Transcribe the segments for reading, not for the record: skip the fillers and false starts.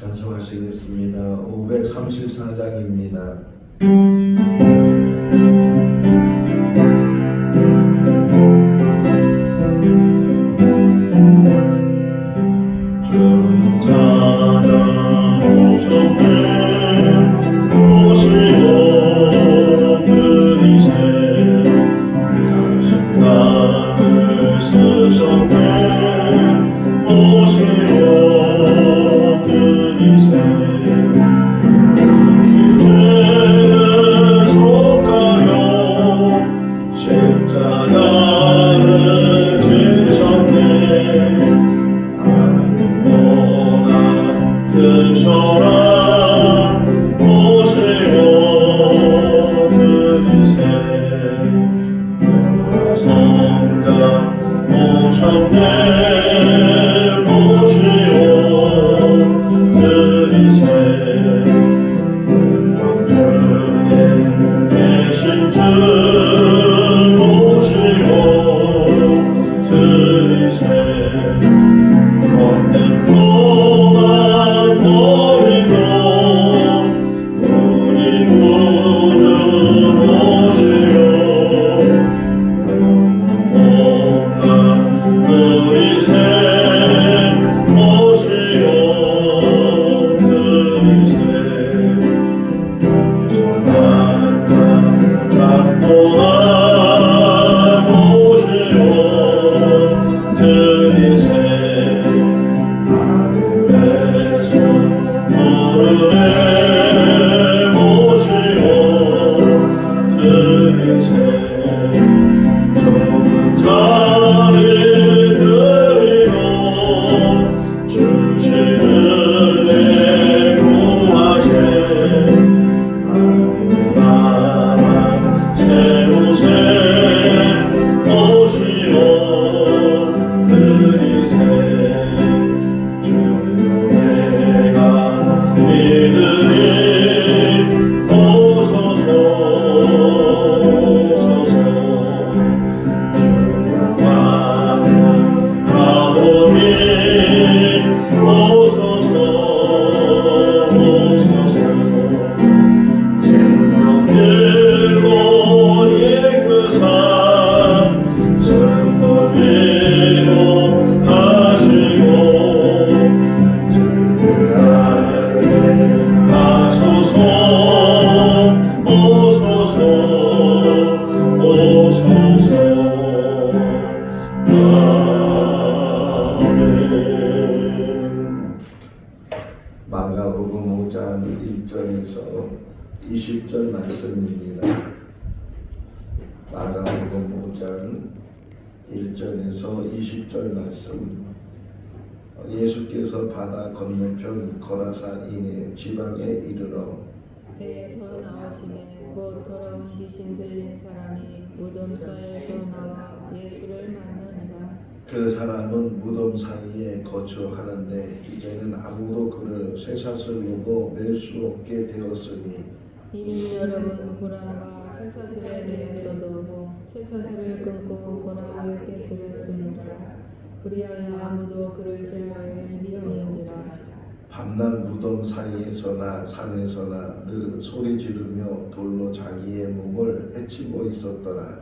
찬송하시겠습니다. 534장입니다. 마가복음 5장 1절에서 20절 말씀입니다. 마가복음 5장 1절에서 20절 말씀. 예수께서 바다 건너편 거라사인의 지방에 이르러 배에서 나오심에 곧 더러운 귀신 들린 사람이 무덤사에서 나와 예수를 만나니라. 그 사람은 무덤 사이에 거처하는데 이제는 아무도 그를 쇠사슬로도 맬 수 없게 되었으니 이는 여러분 고랑과 쇠사슬에 매여서도 쇠사슬을 끊고 고랑을 깨뜨렸습니다. 그리하여 아무도 그를 제어할 힘이 없는지라. 밤낮 무덤 사이에서나 산에서나 늘 소리 지르며 돌로 자기의 몸을 해치고 있었더라.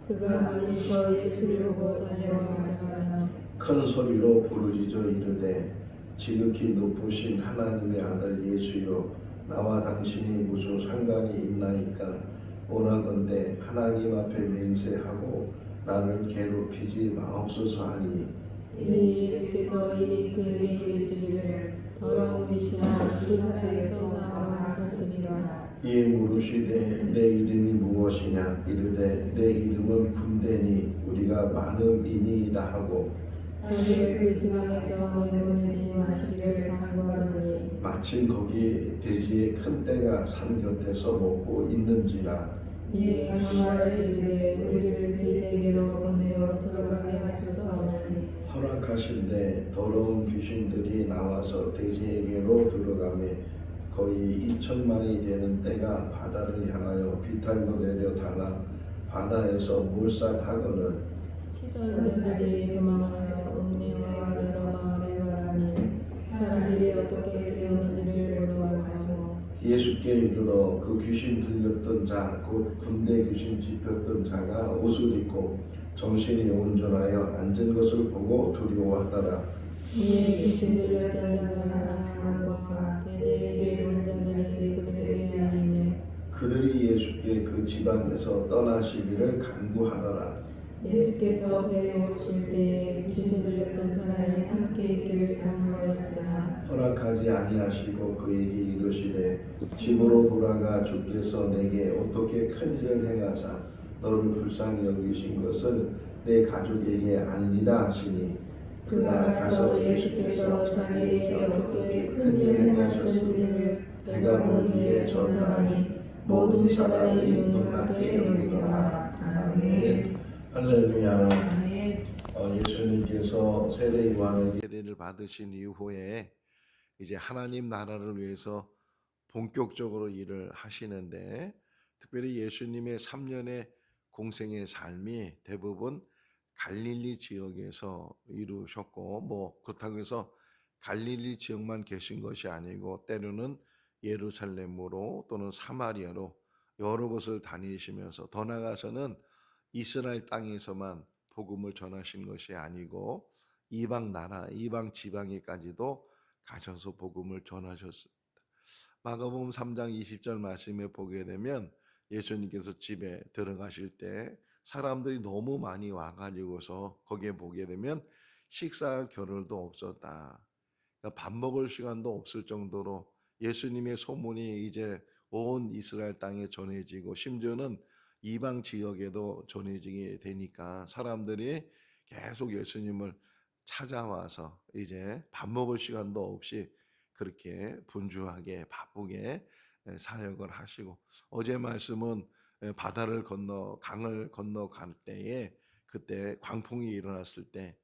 그가 멀리서 예수를 보고 달려와 자라며 큰 소리로 부르짖어 이르되 지극히 높으신 하나님의 아들 예수여, 나와 당신이 무슨 상관이 있나이까? 원하건대 하나님 앞에 맹세하고 나를 괴롭히지 마옵소서 하니 이미 예수께서 이미 그에게 이르시기를 더러운 귀신아 이 사람에게서 나오라 하셨으니라. 이에 물으시되 내 이름이 무엇이냐? 이르되 내 이름은 분대니 우리가 많음이니이다 하고 자기를 그 지방에서 내보내지 마시기를 간구하더니 마침 거기 돼지의 큰 떼가 산 곁에서 먹고 있는지라. 이에 강하여 이르되 우리를 돼지에게로 보내어 들어가게 하소서 하니 허락하신대 더러운 귀신들이 나와서 돼지에게로 들어가매 거의 2천만이 되는 떼가 바다를 향하여 비탈로 내려달아 바다에서 몰살하거늘 치던 자들이 도망하여 읍내와 여러 마을에 가라니 사람들이 어떻게 되었는지를 물어와서 예수께 이르러 그 귀신 들렸던 자 곧 군대 귀신 짚혔던 자가 옷을 입고 정신이 온전하여 앉은 것을 보고 두려워하더라. 이에 귀신 들렸던 자가 당한 것과 대제일을 본 자들이 그들에게 알리매 그들이 예수께 그 지방에서 떠나시기를 간구하더라. 예수께서 배에 오르실 때에 귀신 들렸던 사람이 함께 있기를 간구하였으나 허락하지 아니하시고 그에게 이르시되 집으로 돌아가 주께서 내게 어떻게 큰 일을 행하사 너를 불쌍히 여기신 것을 내 가족에게 알리라 하시니 그가 가서 예수께서 자기에게 어떻게 큰 일을 행하셨는지를 배가 본 위에 전파하니 모든 사람이 놀랍게 여기더라. 아멘. 할렐루야. 예수님께서 세례 요한의 세례를 받으신 이후에 이제 하나님 나라를 위해서 본격적으로 일을 하시는데, 특별히 예수님의 3년의 공생의 삶이 대부분 갈릴리 지역에서 이루셨고, 뭐 그렇다고 해서 갈릴리 지역만 계신 것이 아니고 때로는 예루살렘으로 또는 사마리아로 여러 곳을 다니시면서, 더 나아가서는 이스라엘 땅에서만 복음을 전하신 것이 아니고 이방 나라, 이방 지방에까지도 가셔서 복음을 전하셨습니다. 마가복음 3장 20절 말씀에 보게 되면 예수님께서 집에 들어가실 때 사람들이 너무 많이 와가지고서 거기에 보게 되면 식사할 겨를도 없었다. 그러니까 밥 먹을 시간도 없을 정도로 예수님의 소문이 이제 온 이스라엘 땅에 전해지고 심지어는 이방 지역에도 전해지게 되니까 사람들이 계속 예수님을 찾아와서 이제 밥 먹을 시간도 없이 그렇게 분주하게 바쁘게 사역을 하시고, 어제 말씀은 바다를 건너 강을 건너갈 때에 그때 광풍이 일어났을 때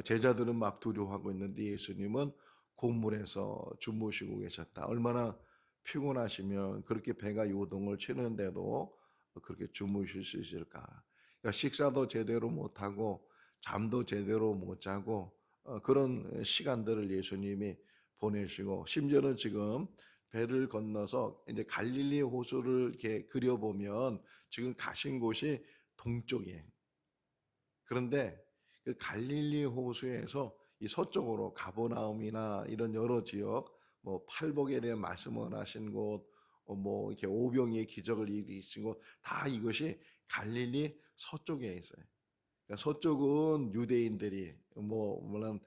제자들은 막 두려워하고 있는데 예수님은 곡물에서 주무시고 계셨다. 얼마나 피곤하시면 그렇게 배가 요동을 치는데도 그렇게 주무실 수 있을까? 그러니까 식사도 제대로 못하고 잠도 제대로 못 자고 그런 시간들을 예수님이 보내시고, 심지어는 지금 배를 건너서 이제 갈릴리 호수를 이렇게 그려보면 지금 가신 곳이 동쪽이에요. 그런데 그 갈릴리 호수에서 이 서쪽으로 가버나움이나 이런 여러 지역, 뭐 팔복에 대한 말씀을 하신 곳, 뭐 이렇게 오병이의 기적을 일으키신 곳, 다 이것이 갈릴리 서쪽에 있어요. 그러니까 서쪽은 유대인들이 뭐 물론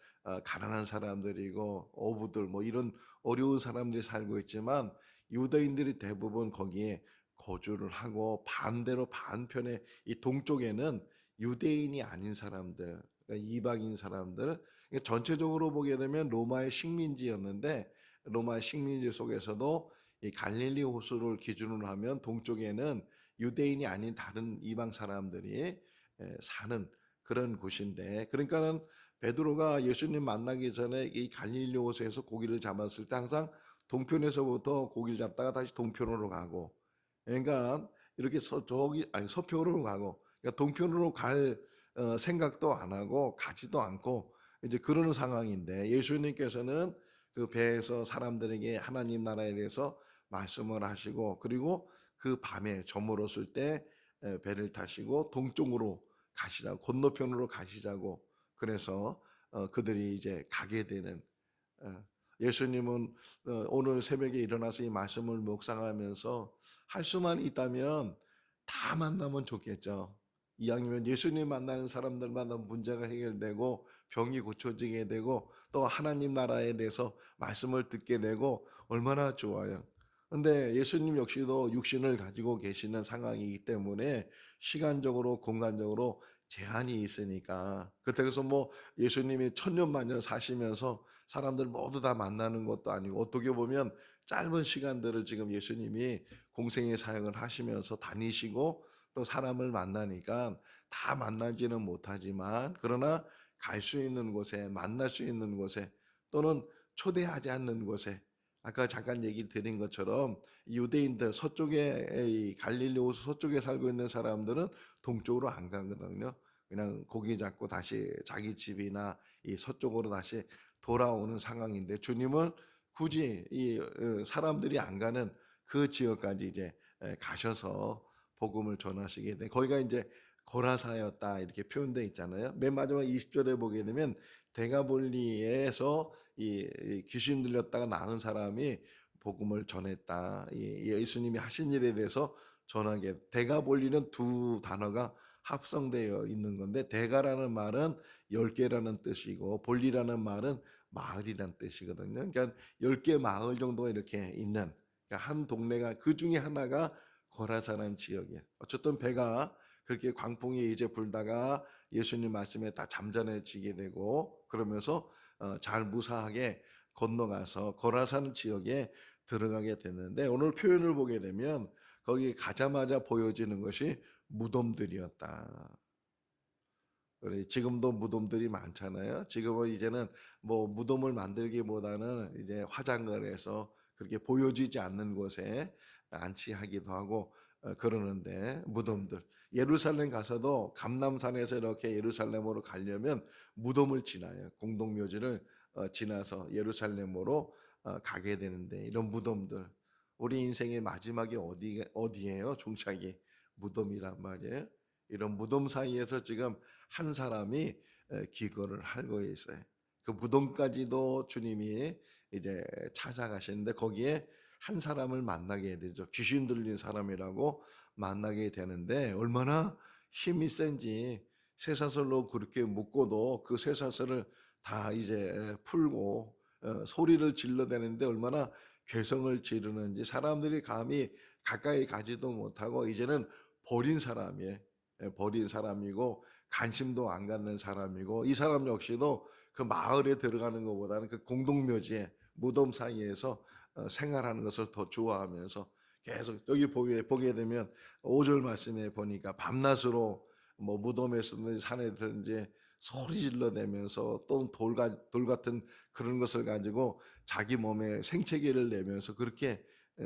가난한 사람들이고 어부들 뭐 이런 어려운 사람들이 살고 있지만 유대인들이 대부분 거기에 거주를 하고, 반대로 반편에 이 동쪽에는 유대인이 아닌 사람들, 그러니까 이방인 사람들, 그러니까 전체적으로 보게 되면 로마의 식민지였는데 로마의 식민지 속에서도 이 갈릴리 호수를 기준으로 하면 동쪽에는 유대인이 아닌 다른 이방 사람들이 사는 그런 곳인데, 그러니까는 베드로가 예수님 만나기 전에 이 갈릴리 호수에서 고기를 잡았을 때 항상 동편에서부터 고기를 잡다가 다시 동편으로 가고, 그러니까 이렇게 서편으로 가고, 그러니까 동편으로 갈 생각도 안 하고 가지도 않고 이제 그러는 상황인데, 예수님께서는 그 배에서 사람들에게 하나님 나라에 대해서 말씀을 하시고, 그리고 그 밤에 저물었을 때 배를 타시고 동쪽으로 가시자고, 건너편으로 가시자고, 그래서 그들이 이제 가게 되는, 예수님은 오늘 새벽에 일어나서 이 말씀을 묵상하면서 할 수만 있다면 다 만나면 좋겠죠. 이왕이면 예수님 만나는 사람들마다 문제가 해결되고 병이 고쳐지게 되고 또 하나님 나라에 대해서 말씀을 듣게 되고 얼마나 좋아요. 근데 예수님 역시도 육신을 가지고 계시는 상황이기 때문에 시간적으로 공간적으로 제한이 있으니까, 그때서 뭐 예수님이 천년만년 사시면서 사람들 모두 다 만나는 것도 아니고, 어떻게 보면 짧은 시간들을 지금 예수님이 공생의 사역을 하시면서 다니시고 또 사람을 만나니까 다 만나지는 못하지만, 그러나 갈 수 있는 곳에, 만날 수 있는 곳에, 또는 초대하지 않는 곳에, 아까 잠깐 얘기 드린 것처럼 유대인들 서쪽에, 이 갈릴리 호수 서쪽에 살고 있는 사람들은 동쪽으로 안 가거든요. 그냥 고기 잡고 다시 자기 집이나 이 서쪽으로 다시 돌아오는 상황인데 주님은 굳이 이 사람들이 안 가는 그 지역까지 이제 가셔서 복음을 전하시게 돼. 거기가 이제 고라사였다 이렇게 표현되어 있잖아요. 맨 마지막 20절에 보게 되면 데가볼리에서 이 귀신 들렸다가 나은 사람이 복음을 전했다. 이 예수님이 하신 일에 대해서 전하게. 데가볼리는 두 단어가 합성되어 있는 건데 데가라는 말은 10개라는 뜻이고 볼리라는 말은 마을이란 뜻이거든요. 그러니까 10개 마을 정도가 이렇게 있는, 그러니까 한 동네가 그 중에 하나가 거라사라는 지역이에요. 어쨌든 배가 그렇게 광풍이 이제 불다가 예수님 말씀에 다 잠잠해지게 되고 그러면서 잘 무사하게 건너가서 거라산 지역에 들어가게 됐는데 오늘 표현을 보게 되면 거기 가자마자 보여지는 것이 무덤들이었다. 우리 지금도 무덤들이 많잖아요. 지금은 이제는 뭐 무덤을 만들기보다는 이제 화장을 해서 그렇게 보여지지 않는 곳에 안치하기도 하고 그러는데 무덤들. 예루살렘 가서도 감람산에서 이렇게 예루살렘으로 가려면 무덤을 지나요. 공동묘지를 지나서 예루살렘으로 가게 되는데 이런 무덤들. 우리 인생의 마지막이 어디예요? 종착이 무덤이란 말이에요. 이런 무덤 사이에서 지금 한 사람이 기거를 하고 있어요. 그 무덤까지도 주님이 이제 찾아가시는데 거기에 한 사람을 만나게 되죠. 귀신 들린 사람이라고 만나게 되는데 얼마나 힘이 센지 쇠사슬로 그렇게 묶고도 그 쇠사슬을 다 이제 풀고 소리를 질러대는데 얼마나 괴성을 지르는지 사람들이 감히 가까이 가지도 못하고 이제는 버린 사람이에요. 버린 사람이고 관심도 안 갖는 사람이고 이 사람 역시도 그 마을에 들어가는 것보다는 그 공동묘지에 무덤 사이에서 생활하는 것을 더 좋아하면서 계속 여기 보게 되면 5절 말씀에 보니까 밤낮으로 뭐 무덤에 서든지 산에 든지 소리 질러대면서 또 돌 같은 그런 것을 가지고 자기 몸에 생채기를 내면서 그렇게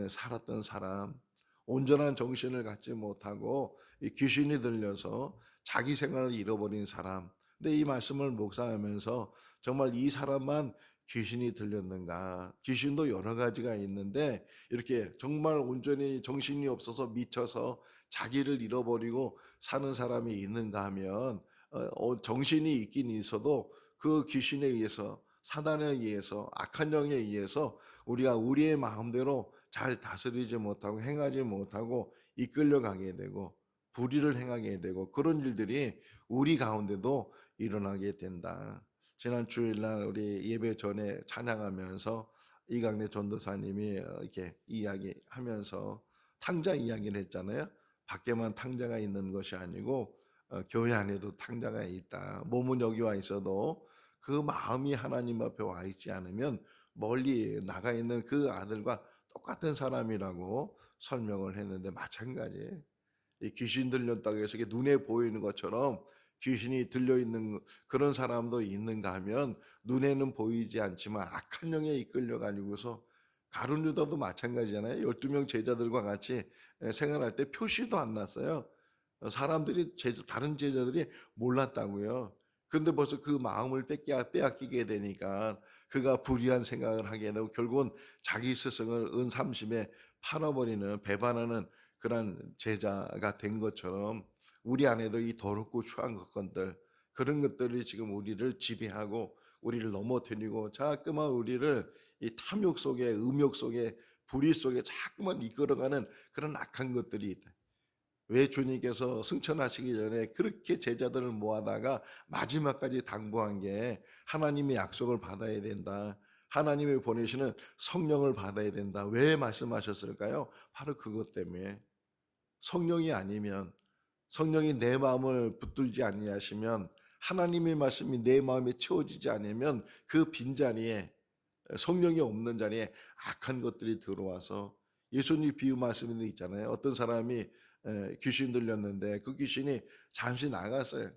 살았던 사람, 온전한 정신을 갖지 못하고 이 귀신이 들려서 자기 생활을 잃어버린 사람. 근데 이 말씀을 묵상하면서 정말 이 사람만 귀신이 들렸는가? 귀신도 여러 가지가 있는데 이렇게 정말 온전히 정신이 없어서 미쳐서 자기를 잃어버리고 사는 사람이 있는가 하면 정신이 있긴 있어도 그 귀신에 의해서 사단에 의해서 악한 영에 의해서 우리가 우리의 마음대로 잘 다스리지 못하고 행하지 못하고 이끌려가게 되고 불의를 행하게 되고 그런 일들이 우리 가운데도 일어나게 된다. 지난 주일날 우리 예배 전에 찬양하면서 이강래 전도사님이 이렇게 이야기하면서 탕자 이야기를 했잖아요. 밖에만 탕자가 있는 것이 아니고 교회 안에도 탕자가 있다. 몸은 여기 와 있어도 그 마음이 하나님 앞에 와 있지 않으면 멀리 나가 있는 그 아들과 똑같은 사람이라고 설명을 했는데 마찬가지예요. 이 귀신 들렸다고 해서 이게 눈에 보이는 것처럼 귀신이 들려 있는 그런 사람도 있는가 하면 눈에는 보이지 않지만 악한 영에 이끌려 가지고서 가룟 유다도 마찬가지잖아요. 12명 제자들과 같이 생활할 때 표시도 안 났어요. 사람들이 다른 제자들이 몰랐다고요. 그런데 벌써 그 마음을 빼앗기게 되니까 그가 불의한 생각을 하게 되고 결국은 자기 스승을 은30에 팔아버리는 배반하는 그런 제자가 된 것처럼 우리 안에도 이 더럽고 추한 것들 그런 것들이 지금 우리를 지배하고 우리를 넘어뜨리고 자꾸만 우리를 이 탐욕 속에 음욕 속에 불의 속에 자꾸만 이끌어가는 그런 악한 것들이 있다. 왜 주님께서 승천하시기 전에 그렇게 제자들을 모아다가 마지막까지 당부한 게 하나님의 약속을 받아야 된다. 하나님이 보내시는 성령을 받아야 된다. 왜 말씀하셨을까요? 바로 그것 때문에 성령이 아니면 성령이 내 마음을 붙들지 아니하시면 하나님의 말씀이 내 마음에 채워지지 않으면 그 빈자리에 성령이 없는 자리에 악한 것들이 들어와서 예수님 비유 말씀에도 있잖아요. 어떤 사람이 귀신 들렸는데 그 귀신이 잠시 나갔어요.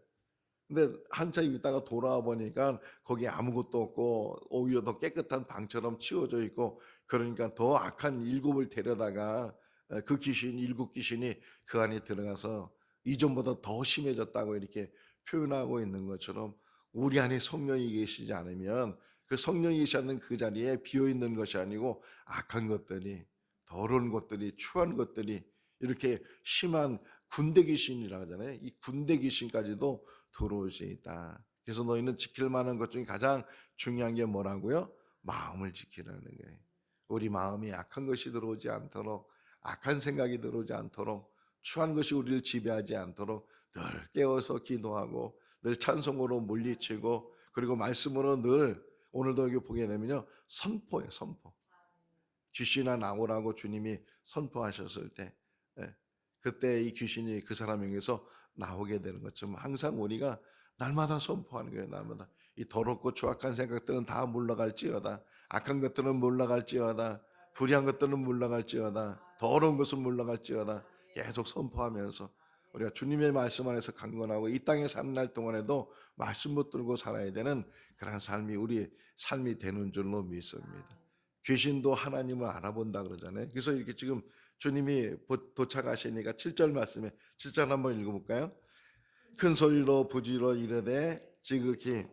근데 한참 있다가 돌아와 보니까 거기 아무것도 없고 오히려 더 깨끗한 방처럼 치워져 있고 그러니까 더 악한 일곱을 데려다가 그 귀신 일곱 귀신이 그 안에 들어가서 이전보다 더 심해졌다고 이렇게 표현하고 있는 것처럼 우리 안에 성령이 계시지 않으면 그 성령이 계시는 그 자리에 비어 있는 것이 아니고 악한 것들이, 더러운 것들이, 추한 것들이, 이렇게 심한 군대 귀신이라고 하잖아요. 이 군대 귀신까지도 들어올 수 있다. 그래서 너희는 지킬 만한 것 중에 가장 중요한 게 뭐라고요? 마음을 지키라는 거예요. 우리 마음이 악한 것이 들어오지 않도록, 악한 생각이 들어오지 않도록, 추한 것이 우리를 지배하지 않도록 늘 깨어서 기도하고 늘 찬송으로 물리치고, 그리고 말씀으로 늘, 오늘도 여기 보게 되면요, 선포예요. 선포. 귀신아 나오라고 주님이 선포하셨을 때, 예, 그때 이 귀신이 그 사람에게서 나오게 되는 것처럼 항상 우리가 날마다 선포하는 거예요. 날마다 이 더럽고 추악한 생각들은 다 물러갈지어다, 악한 것들은 물러갈지어다, 불의한 것들은 물러갈지어다, 더러운 것은 물러갈지어다, 계속 선포하면서 우리가 주님의 말씀 안에서 강건하고 이 땅에 사는 날 동안에도 말씀 붙들고 살아야 되는 그런 삶이 우리 삶이 되는 줄로 믿습니다. 귀신도 하나님을 알아본다 그러잖아요. 그래서 이렇게 지금 주님이 도착하시니까 7절 말씀에, 7절 한번 읽어볼까요? 큰 소리로 부지러 이르되 지극히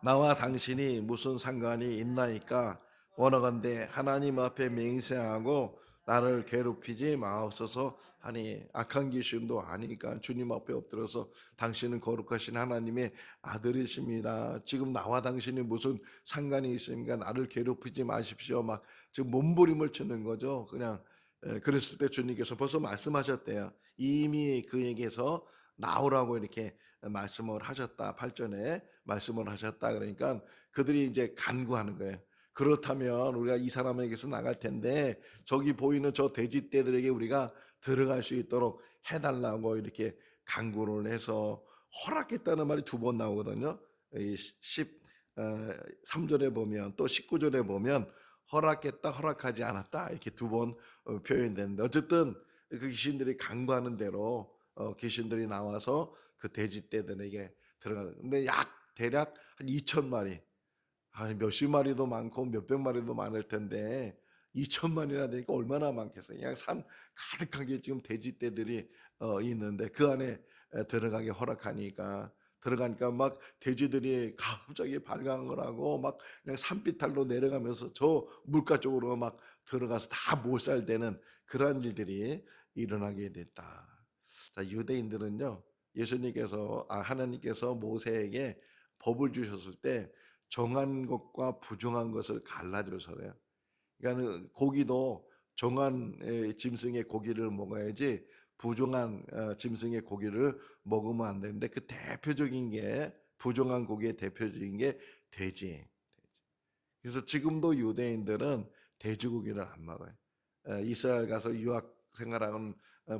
나와 당신이 무슨 상관이 있나이까? 원하건대 하나님 앞에 맹세하고 나를 괴롭히지 마옵소서 하니, 악한 귀신도 아니까 주님 앞에 엎드려서 당신은 거룩하신 하나님의 아들이십니다, 지금 나와 당신이 무슨 상관이 있습니까? 나를 괴롭히지 마십시오. 막 지금 몸부림을 치는 거죠. 그냥 그랬을 때 주님께서 벌써 말씀하셨대요. 이미 그에게서 나오라고 이렇게 말씀을 하셨다. 8절에 말씀을 하셨다. 그러니까 그들이 이제 간구하는 거예요. 그렇다면 우리가 이 사람에게서 나갈 텐데 저기 보이는 저 돼지떼들에게 우리가 들어갈 수 있도록 해달라고 이렇게 간구를 해서 허락했다는 말이 두 번 나오거든요. 13절에 보면, 또 19절에 보면 허락했다, 허락하지 않았다, 이렇게 두 번 표현되는데, 어쨌든 그 귀신들이 간구하는 대로 귀신들이 나와서 그 돼지떼들에게 들어가는. 근데 대략 한 2천 마리, 몇십 마리도 많고 몇백 마리도 많을 텐데 2천 마리나 되니까 얼마나 많겠어요. 그냥 산 가득하게 지금 돼지떼들이 있는데 그 안에 들어가게 허락하니까, 들어가니까 막 돼지들이 갑자기 발광을 하고 막 그냥 산비탈로 내려가면서 저 물가 쪽으로 막 들어가서 다 몰살되는 그러한 일들이 일어나게 됐다. 자, 유대인들은요, 하나님께서 모세에게 법을 주셨을 때 정한 것과 부정한 것을 갈라줘서래요. 그러니까 고기도 정한 짐승의 고기를 먹어야지 부정한 짐승의 고기를 먹으면 안 되는데, 그 대표적인 게, 부정한 고기의 대표적인 게 돼지. 그래서 지금도 유대인들은 돼지고기를 안 먹어요. 이스라엘 가서 유학 생활하는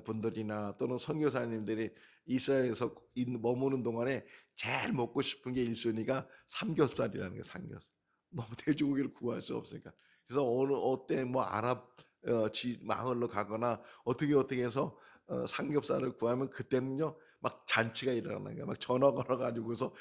분들이나 또는 선교사님들이 이스라엘에서 머무는 동안에 제일 먹고 싶은 게 1순위가 삼겹살이라는 거예요. 삼겹살. 너무 돼지고기를 구할 수 없으니까. 그래서 어때 뭐 아랍 마을로 가거나 어떻게 해서 삼겹살을 구하면 그때는요 막 잔치가 일어나는 거야. 막 전화 걸어 가지고서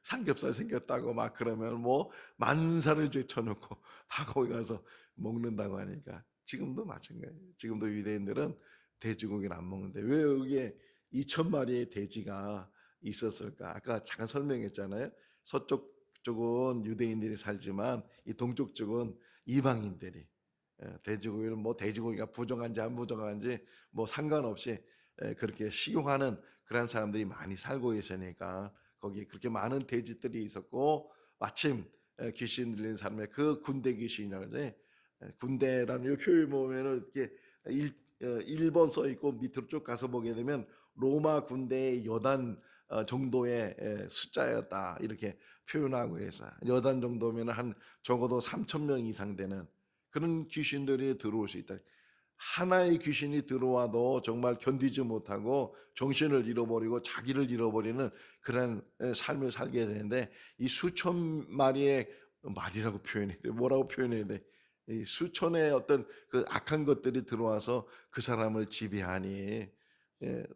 삼겹살 생겼다고 막 그러면 뭐 만사를 제쳐놓고 다 거기 가서 먹는다고 하니까, 지금도 마찬가지예요. 지금도 유대인들은 돼지고기를 안 먹는데 왜 여기에 2천 마리의 돼지가 있었을까? 아까 잠깐 설명했잖아요. 서쪽 쪽은 유대인들이 살지만 이 동쪽 쪽은 이방인들이 돼지고기를, 뭐 돼지고기가 부정한지 안 부정한지 뭐 상관없이 그렇게 식용하는 그런 사람들이 많이 살고 있으니까 거기에 그렇게 많은 돼지들이 있었고, 마침 귀신 들리는 사람의 그 군대 귀신이라고 그러지. 군대라는 이 표현 보면은 이렇게 1번 써 있고 밑으로 쭉 가서 보게 되면 로마 군대의 여단 정도의 숫자였다, 이렇게 표현하고 해서 여단 정도면 한 적어도 3천 명 이상 되는 그런 귀신들이 들어올 수 있다. 하나의 귀신이 들어와도 정말 견디지 못하고 정신을 잃어버리고 자기를 잃어버리는 그런 삶을 살게 되는데, 이 수천 마리의, 말이라고 표현해야 돼, 뭐라고 표현해야 돼, 이 수천의 어떤 그 악한 것들이 들어와서 그 사람을 지배하니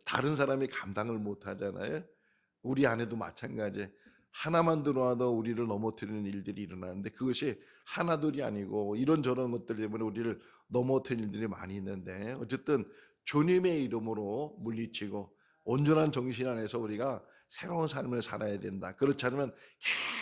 다른 사람이 감당을 못 하잖아요. 우리 안에도 마찬가지. 하나만 들어와도 우리를 넘어뜨리는 일들이 일어나는데 그것이 하나둘이 아니고 이런저런 것들 때문에 우리를 넘어뜨리는 일들이 많이 있는데, 어쨌든 주님의 이름으로 물리치고 온전한 정신 안에서 우리가 새로운 삶을 살아야 된다. 그렇지 않으면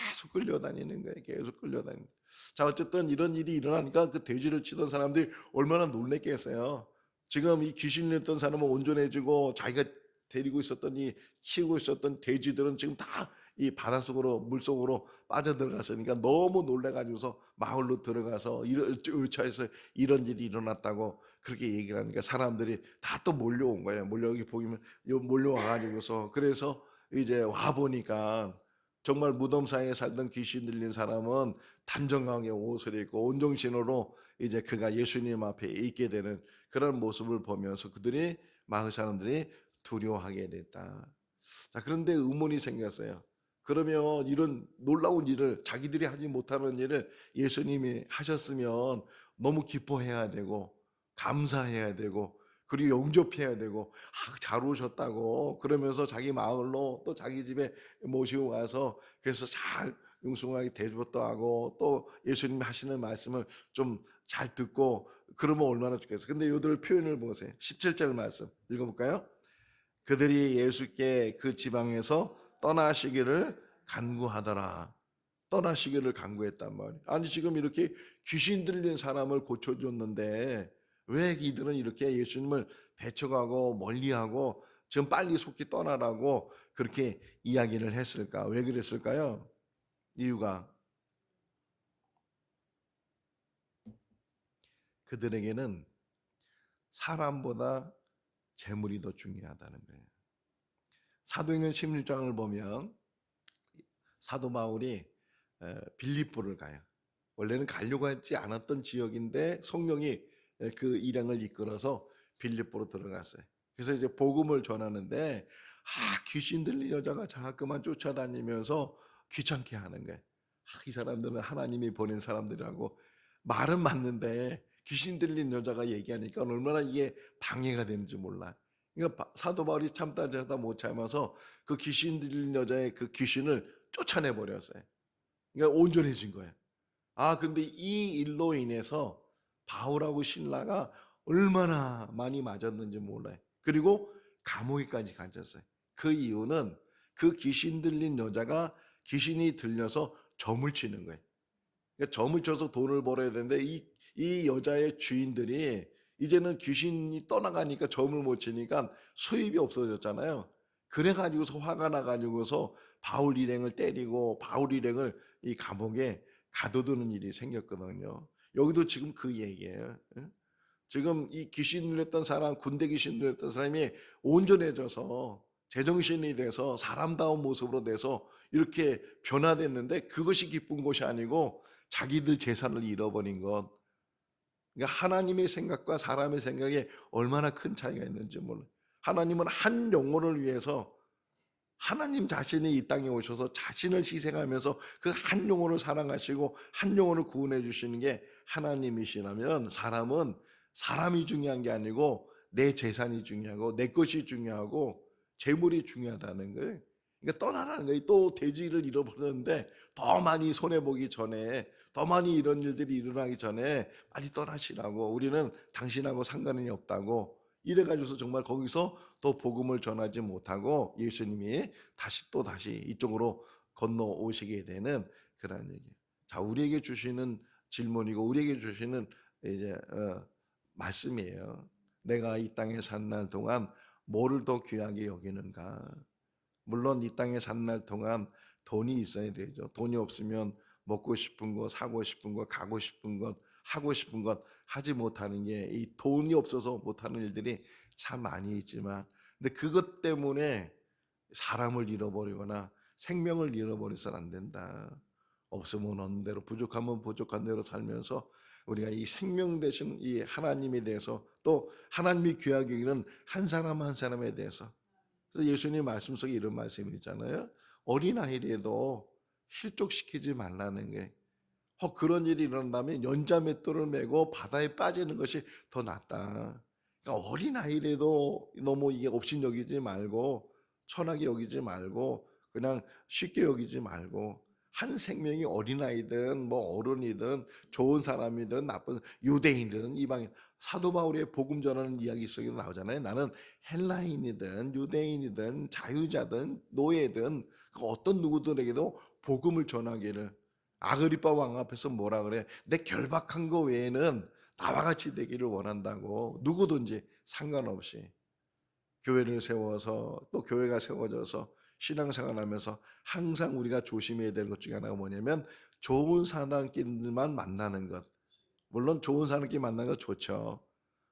계속 끌려다니는 거예요. 계속 끌려다니는. 자, 어쨌든 이런 일이 일어나니까 그 돼지를 치던 사람들이 얼마나 놀랬겠어요. 지금 이 귀신을 냈던 사람은 온전해지고 자기가 데리고 있었던 이 키우고 있었던 돼지들은 지금 다 이 바닷속으로 물속으로 빠져들어갔으니까 너무 놀래가지고서 마을로 들어가서 의처해서 이런 일이 일어났다고 그렇게 얘기를 하니까 사람들이 다 또 몰려온 거예요. 여기 보면 몰려와가지고서 그래서 이제 와 보니까 정말 무덤 사이에 살던 귀신 들린 사람은 단정하게 옷을 입고 온정신으로 이제 그가 예수님 앞에 있게 되는 그런 모습을 보면서 그들이 마을 사람들이 두려워하게 됐다. 자, 그런데 의문이 생겼어요. 그러면 이런 놀라운 일을 자기들이 하지 못하는 일을 예수님이 하셨으면 너무 기뻐해야 되고 감사해야 되고 그리고 영접해야 되고 잘 오셨다고 그러면서 자기 마을로 또 자기 집에 모시고 가서 그래서 잘 융숭하게 대접도 하고 또 예수님이 하시는 말씀을 좀 잘 듣고 그러면 얼마나 좋겠어요. 근데 요들 표현을 보세요. 17절 말씀 읽어볼까요? 그들이 예수께 그 지방에서 떠나시기를 간구하더라. 떠나시기를 간구했단 말이에요. 아니 지금 이렇게 귀신 들린 사람을 고쳐줬는데 왜 이들은 이렇게 예수님을 배척하고 멀리하고 지금 빨리 속히 떠나라고 그렇게 이야기를 했을까? 왜 그랬을까요? 이유가 그들에게는 사람보다 재물이 더 중요하다는 거예요. 사도행전 16장을 보면 사도 바울이 빌립보를 가요. 원래는 가려고 하지 않았던 지역인데 성령이 그 일행을 이끌어서 빌립보로 들어갔어요. 그래서 이제 복음을 전하는데 귀신 들린 여자가 자꾸만 쫓아다니면서 귀찮게 하는 거예요. 이 사람들은 하나님이 보낸 사람들이라고 말은 맞는데 귀신 들린 여자가 얘기하니까 얼마나 이게 방해가 되는지 몰라. 그러니까 사도 바울이 참다 못 참아서 그 귀신 들린 여자의 그 귀신을 쫓아내 버렸어요. 그러니까 온전해진 거예요. 그런데 이 일로 인해서 바울하고 신라가 얼마나 많이 맞았는지 몰라요. 그리고 감옥에까지 갇혔어요. 그 이유는 그 귀신 들린 여자가 귀신이 들려서 점을 치는 거예요. 그러니까 점을 쳐서 돈을 벌어야 되는데 이 여자의 주인들이 이제는 귀신이 떠나가니까 점을 못 치니까 수입이 없어졌잖아요. 그래가지고서 화가 나가지고서 바울 일행을 때리고 바울 일행을 이 감옥에 가둬두는 일이 생겼거든요. 여기도 지금 그 얘기예요. 지금 이 귀신 들렸던 사람, 군대 귀신 들렸던 사람이 온전해져서 제정신이 돼서 사람다운 모습으로 돼서 이렇게 변화됐는데 그것이 기쁜 것이 아니고 자기들 재산을 잃어버린 것. 그러니까 하나님의 생각과 사람의 생각에 얼마나 큰 차이가 있는지 몰라요. 하나님은 한 영혼을 위해서 하나님 자신이 이 땅에 오셔서 자신을 희생하면서 그 한 영혼을 사랑하시고 한 영혼을 구원해 주시는 게 하나님이시라면 사람은 사람이 중요한 게 아니고 내 재산이 중요하고 내 것이 중요하고 재물이 중요하다는 거예요. 그러니까 떠나라는 거예요. 또 돼지를 잃어버렸는데 더 많이 손해보기 전에 더 많이 이런 일들이 일어나기 전에 빨리 떠나시라고 우리는 당신하고 상관이 없다고 이래가지고서 정말 거기서 또 복음을 전하지 못하고 예수님이 다시 이쪽으로 건너오시게 되는 그런 얘기예요. 자, 우리에게 주시는 질문이고 우리에게 주시는 이제 말씀이에요. 내가 이 땅에 산 날 동안 뭐를 더 귀하게 여기는가? 물론 이 땅에 산 날 동안 돈이 있어야 되죠. 돈이 없으면 먹고 싶은 거, 사고 싶은 거, 가고 싶은 것, 하고 싶은 것 하지 못하는 게 이 돈이 없어서 못하는 일들이 참 많이 있지만 근데 그것 때문에 사람을 잃어버리거나 생명을 잃어버려서는 안 된다. 없으면 없는 대로 부족하면 부족한 대로 살면서 우리가 이 생명 대신 이 하나님에 대해서 또 하나님이 귀하게 여기는 한 사람 한 사람에 대해서 그래서 예수님 말씀 속에 이런 말씀이 있잖아요. 어린아이라도 실족시키지 말라는 게 그런 일이 일어난다면 연자맷돌을 메고 바다에 빠지는 것이 더 낫다. 그러니까 어린아이라도 너무 이게 업신여기지 말고 천하게 여기지 말고 그냥 쉽게 여기지 말고 한 생명이 어린아이든 뭐 어른이든 좋은 사람이든 나쁜 유대인이든 이방인, 사도 바울의 복음 전하는 이야기 속에 나오잖아요. 나는 헬라인이든 유대인이든 자유자든 노예든 그 어떤 누구들에게도 복음을 전하기를. 아그리빠 왕 앞에서 뭐라 그래? 내 결박한 거 외에는 나와 같이 되기를 원한다고. 누구든지 상관없이 교회를 세워서 또 교회가 세워져서 신앙생활하면서 항상 우리가 조심해야 될 것 중에 하나가 뭐냐면 좋은 사람끼리만 만나는 것. 물론 좋은 사람끼리 만나는 거 좋죠.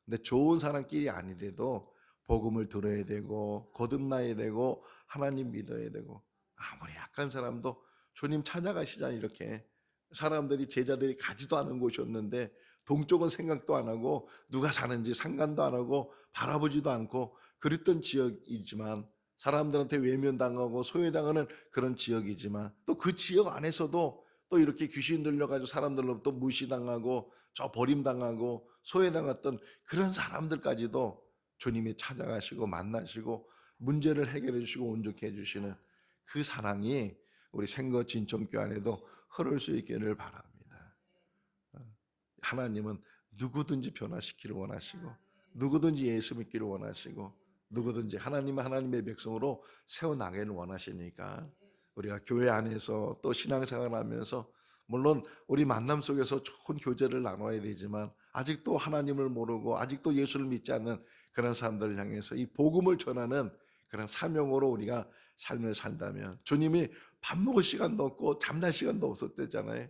근데 좋은 사람끼리 아니래도 복음을 들어야 되고 거듭나야 되고 하나님 믿어야 되고, 아무리 약한 사람도 주님 찾아가시잖아요. 이렇게 사람들이 제자들이 가지도 않은 곳이었는데 동쪽은 생각도 안 하고 누가 사는지 상관도 안 하고 바라보지도 않고 그랬던 지역이지만, 사람들한테 외면당하고 소외당하는 그런 지역이지만 또 그 지역 안에서도 또 이렇게 귀신 들려가지고 사람들로부터 무시당하고 저 버림당하고 소외당했던 그런 사람들까지도 주님이 찾아가시고 만나시고 문제를 해결해 주시고 온전케 해주시는 그 사랑이 우리 생거 진천교 안에도 흐를 수 있기를 바랍니다. 하나님은 누구든지 변화시키를 원하시고 누구든지 예수 믿기를 원하시고 누구든지 하나님은 하나님의 백성으로 세워나가기를 원하시니까 우리가 교회 안에서 또 신앙생활을 하면서 물론 우리 만남 속에서 좋은 교제를 나눠야 되지만 아직도 하나님을 모르고 아직도 예수를 믿지 않는 그런 사람들을 향해서 이 복음을 전하는 그런 사명으로 우리가 삶을 산다면, 주님이 밥 먹을 시간도 없고 잠잘 시간도 없었대잖아요.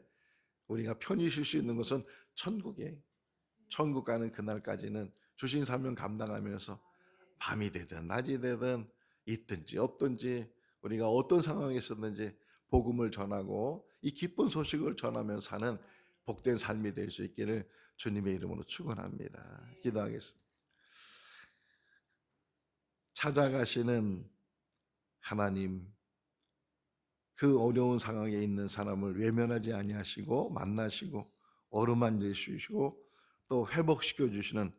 우리가 편히 쉴 수 있는 것은 천국에, 천국 가는 그날까지는 주신 사명 감당하면서 밤이 되든 낮이 되든 있든지 없든지 우리가 어떤 상황에 있었는지 복음을 전하고 이 기쁜 소식을 전하며 사는 복된 삶이 될 수 있기를 주님의 이름으로 축원합니다. 기도하겠습니다. 찾아가시는 하나님, 그 어려운 상황에 있는 사람을 외면하지 아니하시고 만나시고 어루만져 주시고 또 회복시켜 주시는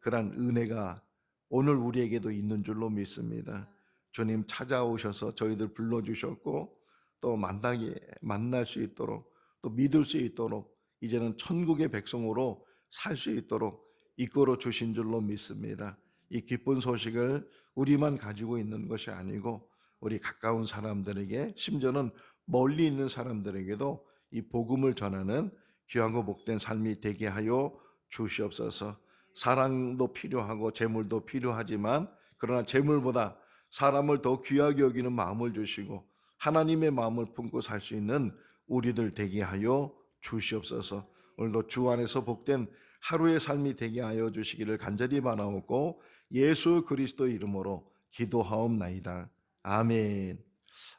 그러한 은혜가 오늘 우리에게도 있는 줄로 믿습니다. 주님 찾아오셔서 저희들 불러주셨고 또 만날 수 있도록 또 믿을 수 있도록 이제는 천국의 백성으로 살 수 있도록 이끌어 주신 줄로 믿습니다. 이 기쁜 소식을 우리만 가지고 있는 것이 아니고 우리 가까운 사람들에게, 심지어는 멀리 있는 사람들에게도 이 복음을 전하는 귀하고 복된 삶이 되게 하여 주시옵소서. 사랑도 필요하고 재물도 필요하지만 그러나 재물보다 사람을 더 귀하게 여기는 마음을 주시고 하나님의 마음을 품고 살 수 있는 우리들 되게 하여 주시옵소서. 오늘도 주 안에서 복된 하루의 삶이 되게 하여 주시기를 간절히 바라옵고 예수 그리스도 이름으로 기도하옵나이다. 아멘.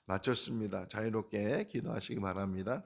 마쳤습니다. 자유롭게 기도하시기 바랍니다.